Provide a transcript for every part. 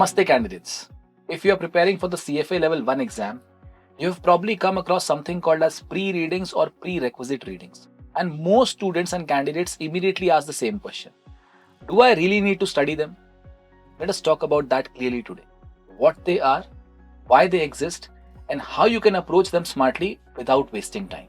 Namaste candidates. If you are preparing for the CFA Level 1 exam, you have probably come across something called as pre-readings or prerequisite readings. And most students and candidates immediately ask the same question. Do I really need to study them? Let us talk about that clearly today. What they are, why they exist, and how you can approach them smartly without wasting time.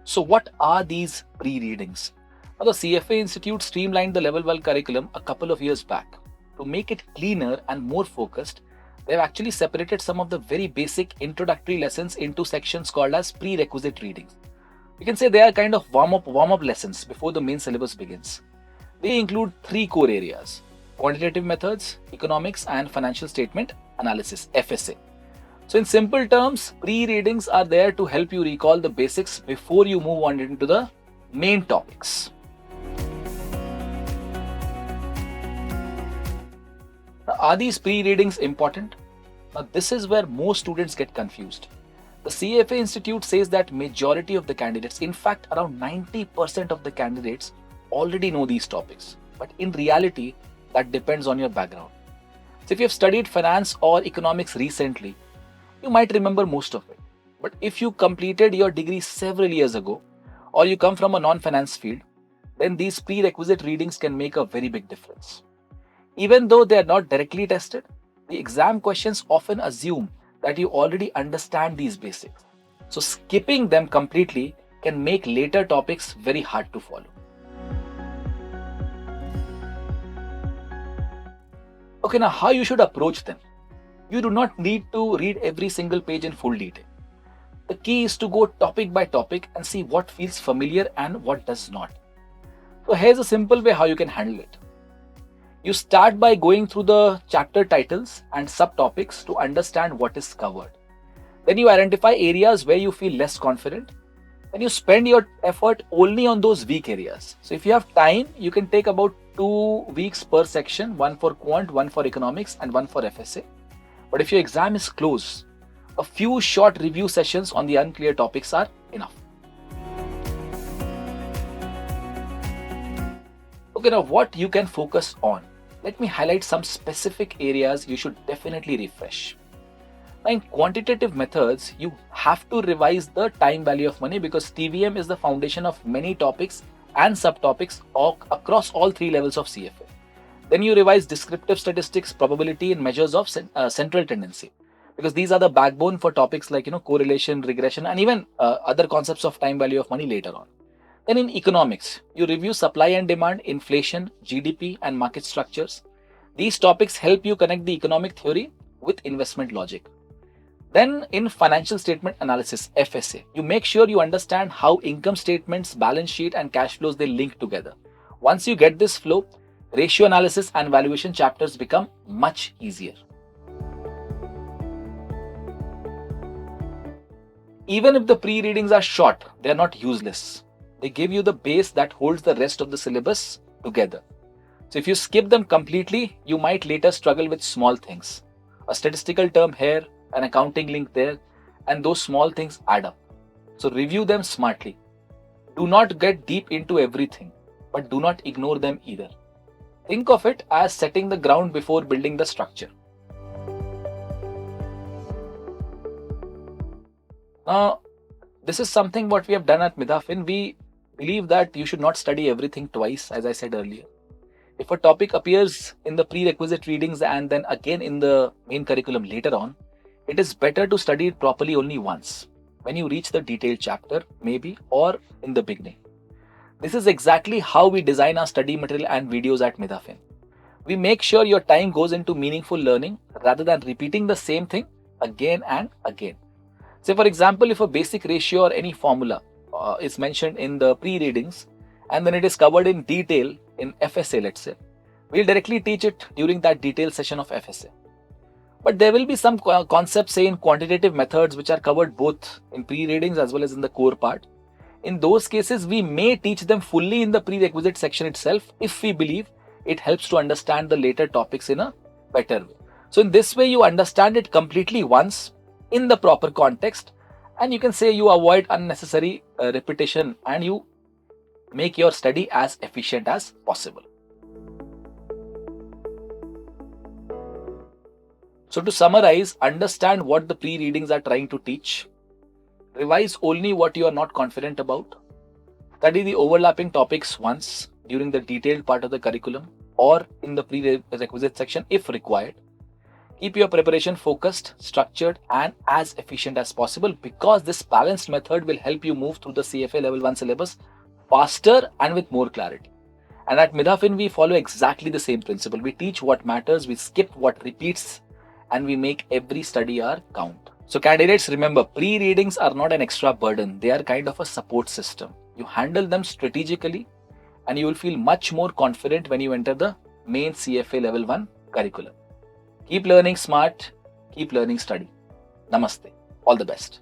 So what are these pre-readings? Now, the CFA Institute streamlined the Level 1 curriculum a couple of years back. To make it cleaner and more focused, they've actually separated some of the very basic introductory lessons into sections called as prerequisite readings. You can say they are kind of warm-up lessons before the main syllabus begins. They include three core areas: quantitative methods, economics, and financial statement analysis, FSA. So in simple terms, pre-readings are there to help you recall the basics before you move on into the main topics. Now, are these pre-readings important? Now, this is where most students get confused. The CFA Institute says that majority of the candidates, in fact around 90% of the candidates, already know these topics. But in reality, that depends on your background. So if you have studied finance or economics recently, you might remember most of it. But if you completed your degree several years ago, or you come from a non-finance field, then these prerequisite readings can make a very big difference. Even though they are not directly tested, the exam questions often assume that you already understand these basics. So skipping them completely can make later topics very hard to follow. Okay, now how you should approach them? You do not need to read every single page in full detail. The key is to go topic by topic and see what feels familiar and what does not. So here's a simple way how you can handle it. You start by going through the chapter titles and subtopics to understand what is covered. Then you identify areas where you feel less confident. Then you spend your effort only on those weak areas. So if you have time, you can take about 2 weeks per section, one for quant, one for economics, and one for FSA. But if your exam is close, a few short review sessions on the unclear topics are enough. Okay, now what you can focus on. Let me highlight some specific areas you should definitely refresh. Now, in quantitative methods, you have to revise the time value of money because TVM is the foundation of many topics and subtopics across all three levels of CFA. Then you revise descriptive statistics, probability, and measures of central tendency, because these are the backbone for topics like correlation, regression, and even other concepts of time value of money later on. Then in economics, you review supply and demand, inflation, GDP, and market structures. These topics help you connect the economic theory with investment logic. Then in financial statement analysis, FSA, you make sure you understand how income statements, balance sheet, and cash flows they link together. Once you get this flow, ratio analysis and valuation chapters become much easier. Even if the pre-readings are short, they are not useless. They give you the base that holds the rest of the syllabus together. So if you skip them completely, you might later struggle with small things. A statistical term here, an accounting link there, and those small things add up. So review them smartly. Do not get deep into everything, but do not ignore them either. Think of it as setting the ground before building the structure. Now, this is something what we have done at Midafin. We believe that you should not study everything twice, as I said earlier. If a topic appears in the prerequisite readings and then again in the main curriculum later on, it is better to study it properly only once, when you reach the detailed chapter, maybe, or in the beginning. This is exactly how we design our study material and videos at Midafin. We make sure your time goes into meaningful learning rather than repeating the same thing again and again. Say for example, if a basic ratio or any formula is mentioned in the pre-readings and then it is covered in detail in FSA, let's say, we'll directly teach it during that detailed session of FSA. But there will be some concepts, say in quantitative methods, which are covered both in pre-readings as well as in the core part. In those cases, we may teach them fully in the prerequisite section itself if we believe it helps to understand the later topics in a better way. So in this way, you understand it completely once in the proper context, and you can say you avoid unnecessary repetition and you make your study as efficient as possible. So to summarize, understand what the pre-readings are trying to teach. Revise only what you are not confident about. Study the overlapping topics once during the detailed part of the curriculum or in the prerequisite section if required. Keep your preparation focused, structured, and as efficient as possible, because this balanced method will help you move through the CFA Level 1 syllabus faster and with more clarity. And at Midafin, we follow exactly the same principle. We teach what matters, we skip what repeats, and we make every study hour count. So candidates, remember, pre-readings are not an extra burden. They are kind of a support system. You handle them strategically and you will feel much more confident when you enter the main CFA Level 1 curriculum. Keep learning smart, keep learning study. Namaste. All the best.